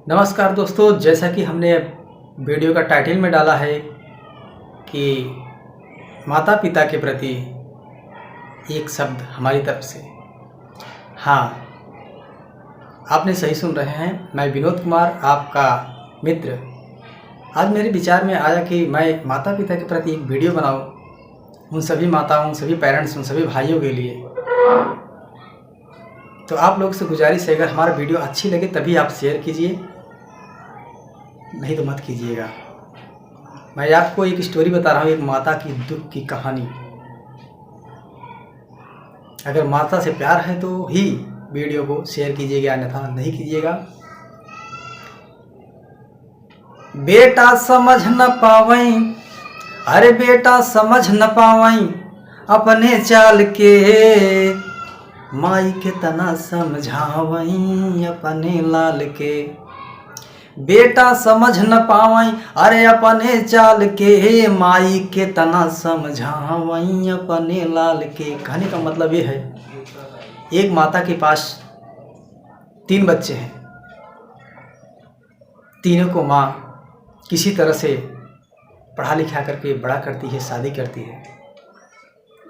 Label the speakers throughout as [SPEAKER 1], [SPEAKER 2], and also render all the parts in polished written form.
[SPEAKER 1] नमस्कार दोस्तों, जैसा कि हमने वीडियो का टाइटल में डाला है कि माता पिता के प्रति एक शब्द हमारी तरफ से। हाँ, आपने सही सुन रहे हैं। मैं विनोद कुमार, आपका मित्र। आज मेरे विचार में आया कि मैं माता पिता के प्रति एक वीडियो बनाऊं, उन सभी माताओं, उन सभी पेरेंट्स, उन सभी भाइयों के लिए। तो आप लोग से गुजारिश है, अगर हमारा वीडियो अच्छी लगे तभी आप शेयर कीजिए, नहीं तो मत कीजिएगा। मैं आपको एक स्टोरी बता रहा हूँ, एक माता की दुख की कहानी। अगर माता से प्यार है तो ही वीडियो को शेयर कीजिएगा, अन्यथा नहीं कीजिएगा। बेटा समझ न पावई, अरे बेटा समझ न पावई अपने चाल के, माई के तना समझावई अपने लाल के। बेटा समझ न पावई अरे अपने चाल के, माई के तना समझावई अपने लाल के। कहने का मतलब ये है, एक माता के पास 3 बच्चे हैं। तीनों को माँ किसी तरह से पढ़ा लिखा करके बड़ा करती है, शादी करती है।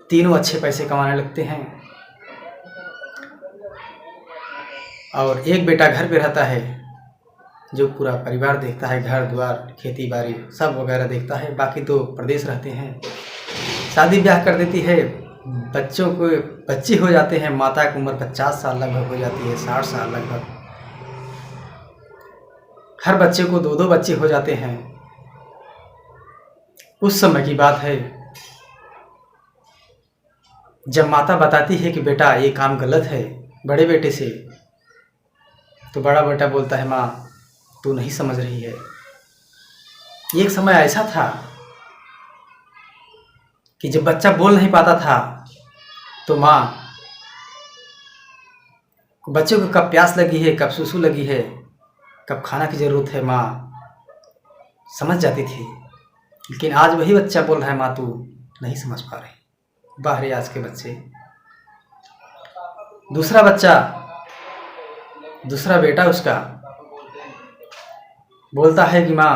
[SPEAKER 1] तीनों अच्छे पैसे कमाने लगते हैं और एक बेटा घर पे रहता है, जो पूरा परिवार देखता है, घर द्वार खेती बाड़ी सब वगैरह देखता है। बाकी तो प्रदेश रहते हैं। शादी ब्याह कर देती है, बच्चों को बच्चे हो जाते हैं। माता की उम्र 50 साल लगभग हो जाती है, 60 साल लगभग। हर बच्चे को 2-2 बच्चे हो जाते हैं। उस समय की बात है जब माता बताती है कि बेटा ये काम गलत है बड़े बेटे से, तो बड़ा बेटा बोलता है, माँ तू नहीं समझ रही है। एक समय ऐसा था कि जब बच्चा बोल नहीं पाता था तो माँ बच्चे को कब प्यास लगी है, कब सुसु लगी है, कब खाना की ज़रूरत है, माँ समझ जाती थी। लेकिन आज वही बच्चा बोल रहा है, माँ तू नहीं समझ पा रही। बाहरी आज के बच्चे। दूसरा बेटा उसका बोलता है कि माँ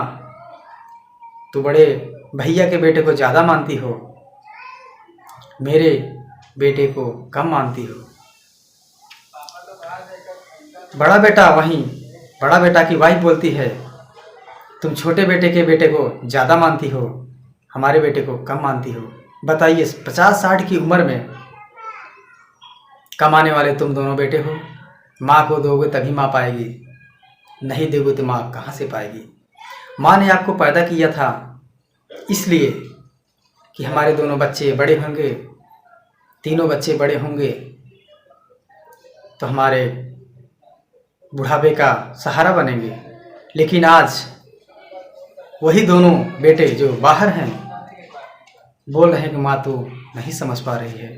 [SPEAKER 1] तू बड़े भैया के बेटे को ज़्यादा मानती हो, मेरे बेटे को कम मानती हो। बड़ा बेटा की वाइफ बोलती है, तुम छोटे बेटे के बेटे को ज़्यादा मानती हो, हमारे बेटे को कम मानती हो। बताइए, 50-60 की उम्र में कमाने वाले तुम दोनों बेटे हो। माँ को दोगे तभी माँ पाएगी, नहीं दोगे तो माँ कहाँ से पाएगी। माँ ने आपको पैदा किया था इसलिए कि हमारे दोनों बच्चे बड़े होंगे, तीनों बच्चे बड़े होंगे तो हमारे बुढ़ापे का सहारा बनेंगे। लेकिन आज वही दोनों बेटे जो बाहर हैं बोल रहे हैं कि माँ तू नहीं समझ पा रही है,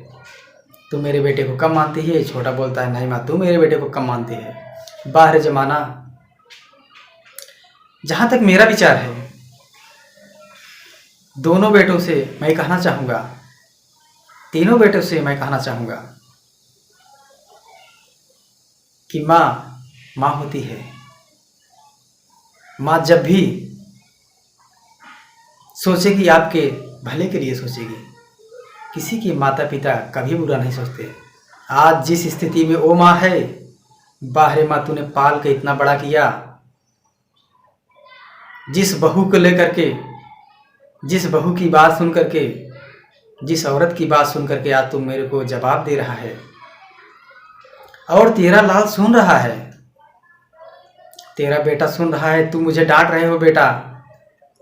[SPEAKER 1] तू मेरे बेटे को कम मानती है। छोटा बोलता है, नहीं माँ तू मेरे बेटे को कम मानती है। बाहर जमाना। जहाँ तक मेरा विचार है, दोनों बेटों से मैं कहना चाहूँगा, तीनों बेटों से मैं कहना चाहूँगा कि माँ होती है। माँ जब भी सोचेगी आपके भले के लिए सोचेगी। किसी के माता पिता कभी बुरा नहीं सोचते। आज जिस स्थिति में वो माँ है, बाहरे माँ तूने पाल के इतना बड़ा किया। जिस बहू को लेकर के, जिस बहू की बात सुन करके, जिस औरत की बात सुन करके आज तुम मेरे को जवाब दे रहा है और तेरा लाल सुन रहा है, तेरा बेटा सुन रहा है। तू मुझे डांट रहे हो बेटा।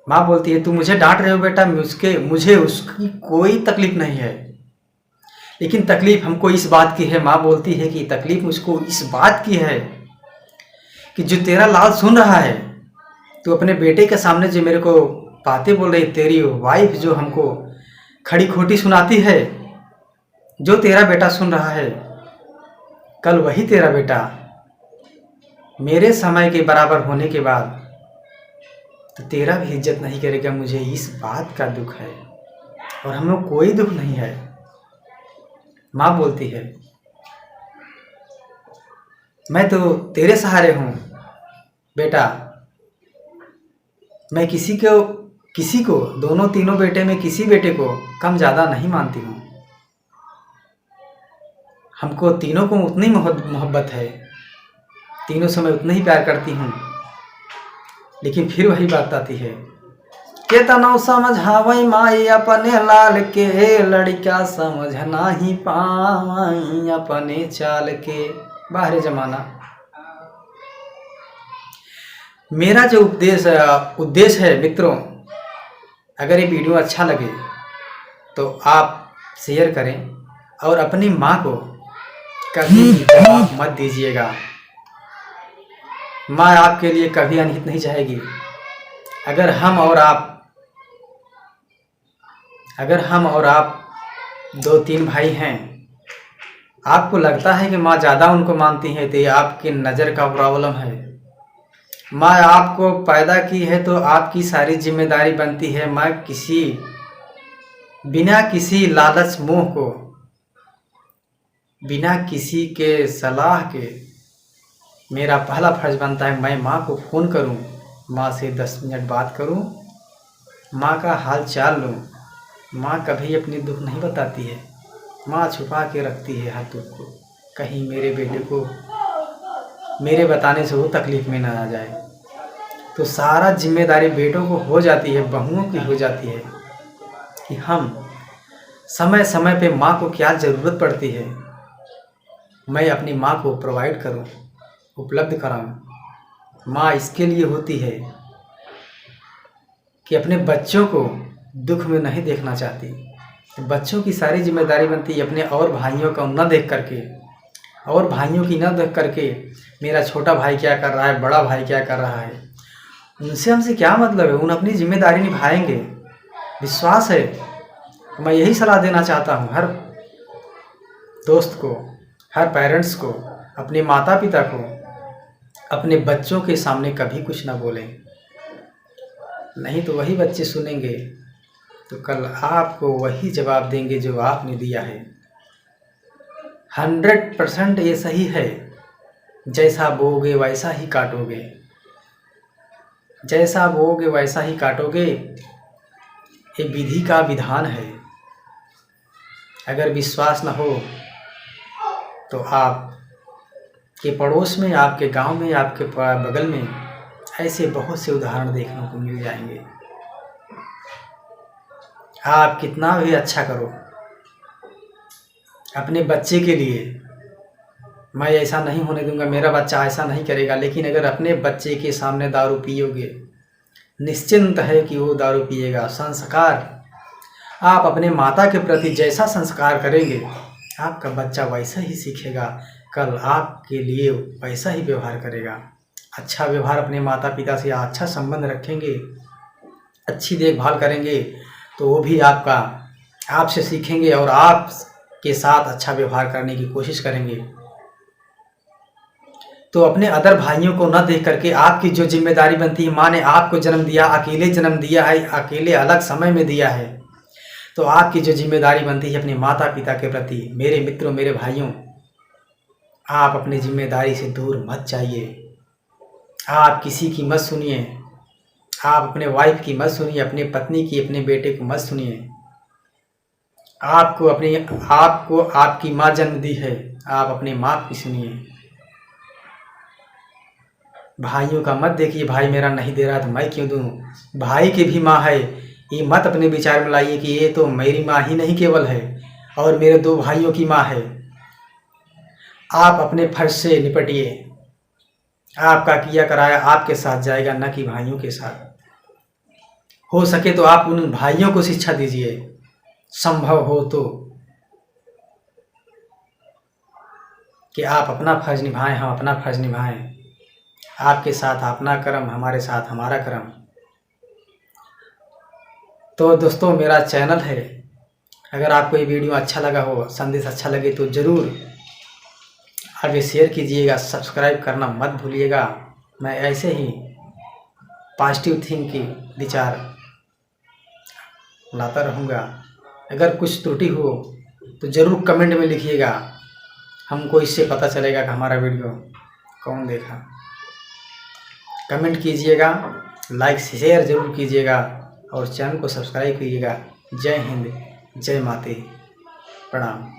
[SPEAKER 1] माँ बोलती है, तू मुझे डांट रहे हो बेटा, मुझे उसकी कोई तकलीफ नहीं है, लेकिन तकलीफ हमको इस बात की है। माँ बोलती है कि तकलीफ मुझको इस बात की है कि जो तेरा लाल सुन रहा है, तू अपने बेटे के सामने जो मेरे को बातें बोल रही, तेरी वाइफ जो हमको खड़ी खोटी सुनाती है, जो तेरा बेटा सुन रहा है, कल वही तेरा बेटा मेरे समय के बराबर होने के बाद तो तेरा भी इज्जत नहीं करेगा। मुझे इस बात का दुख है और हमें कोई दुख नहीं है। माँ बोलती है, मैं तो तेरे सहारे हूँ, बेटा, मैं किसी को दोनों तीनों बेटे में किसी बेटे को कम ज़्यादा नहीं मानती हूँ। हमको तीनों को उतनी मोहब्बत है, तीनों से मैं उतना ही प्यार करती हूँ। लेकिन फिर वही बात आती है, केतनो समझावई माई अपने लाल के, लड़का समझ नाही पावई अपने चाल के। बाहर जमाना। मेरा जो उद्देश्य है मित्रों, अगर ये वीडियो अच्छा लगे तो आप शेयर करें और अपनी माँ को कभी भी जवाब मत दीजिएगा। माँ आपके लिए कभी अनहित नहीं चाहेगी। अगर हम और आप 2-3 भाई हैं, आपको लगता है कि माँ ज़्यादा उनको मानती है, तो ये आपकी नज़र का प्रॉब्लम है। माँ आपको पैदा की है तो आपकी सारी जिम्मेदारी बनती है। माँ बिना किसी लालच मोह को, बिना किसी के सलाह के, मेरा पहला फर्ज बनता है मैं माँ को फ़ोन करूं, माँ से 10 मिनट बात करूं, माँ का हाल चाल लूं। माँ कभी अपनी दुख नहीं बताती है, माँ छुपा के रखती है हर दुख को, कहीं मेरे बेटे को मेरे बताने से वो तकलीफ़ में ना आ जाए। तो सारा जिम्मेदारी बेटों को हो जाती है, बहुओं की हो जाती है कि हम समय समय पे माँ को क्या ज़रूरत पड़ती है मैं अपनी माँ को प्रोवाइड करूं, उपलब्ध कराऊं। माँ इसके लिए होती है कि अपने बच्चों को दुख में नहीं देखना चाहती। बच्चों की सारी जिम्मेदारी बनती है अपने और भाइयों को न देख करके, और भाइयों की न देख करके मेरा छोटा भाई क्या कर रहा है, बड़ा भाई क्या कर रहा है, उनसे हमसे क्या मतलब है। उन अपनी जिम्मेदारी निभाएंगे, विश्वास है। मैं यही सलाह देना चाहता हूँ हर दोस्त को, हर पेरेंट्स को, अपने माता पिता को, अपने बच्चों के सामने कभी कुछ ना बोलें। नहीं तो वही बच्चे सुनेंगे तो कल आपको वही जवाब देंगे जो आपने दिया है। 100% ये सही है, जैसा बोओगे वैसा ही काटोगे, जैसा बोओगे वैसा ही काटोगे। ये विधि का विधान है। अगर विश्वास न हो तो आप के पड़ोस में, आपके गांव में, आपके बगल में ऐसे बहुत से उदाहरण देखने को मिल जाएंगे। आप कितना भी अच्छा करो अपने बच्चे के लिए, मैं ऐसा नहीं होने दूंगा, मेरा बच्चा ऐसा नहीं करेगा, लेकिन अगर अपने बच्चे के सामने दारू पियोगे, निश्चिंत है कि वो दारू पिएगा। संस्कार आप अपने माता के प्रति जैसा संस्कार करेंगे, आपका बच्चा वैसा ही सीखेगा, कल आपके लिए वैसा ही व्यवहार करेगा। अच्छा व्यवहार अपने माता पिता से, अच्छा संबंध रखेंगे, अच्छी देखभाल करेंगे, तो वो भी आपसे सीखेंगे और आपके साथ अच्छा व्यवहार करने की कोशिश करेंगे। तो अपने अदर भाइयों को न देख करके आपकी जो जिम्मेदारी बनती है, माँ ने आपको जन्म दिया, अकेले जन्म दिया है, अकेले अलग समय में दिया है, तो आपकी जो जिम्मेदारी बनती है अपने माता पिता के प्रति, मेरे मित्रों, मेरे भाइयों, आप अपनी जिम्मेदारी से दूर मत जाइए। आप किसी की मत सुनिए, आप अपने वाइफ की मत सुनिए, अपने पत्नी की, अपने बेटे को मत सुनिए। आपको आपकी माँ जन्म दी है, आप अपने माँ की सुनिए। भाइयों का मत देखिए, भाई मेरा नहीं दे रहा तो मैं क्यों दूं। भाई की भी माँ है, ये मत अपने विचार में लाइए कि ये तो मेरी माँ ही नहीं केवल है और मेरे 2 भाइयों की माँ है। आप अपने फर्ज से निपटिए। आपका किया कराया आपके साथ जाएगा, न कि भाइयों के साथ। हो सके तो आप उन भाइयों को शिक्षा दीजिए, संभव हो तो, कि आप अपना फर्ज निभाएं, हम अपना फर्ज निभाएं। आपके साथ अपना कर्म, हमारे साथ हमारा कर्म। तो दोस्तों, मेरा चैनल है, अगर आपको ये वीडियो अच्छा लगा हो, संदेश अच्छा लगे तो ज़रूर आगे शेयर कीजिएगा, सब्सक्राइब करना मत भूलिएगा। मैं ऐसे ही पॉजिटिव थिंक की विचार लाता रहूँगा। अगर कुछ त्रुटि हो तो ज़रूर कमेंट में लिखिएगा, हमको इससे पता चलेगा कि हमारा वीडियो कौन देखा। कमेंट कीजिएगा, लाइक शेयर ज़रूर कीजिएगा और चैनल को सब्सक्राइब कीजिएगा। जय हिंद, जय माते, प्रणाम।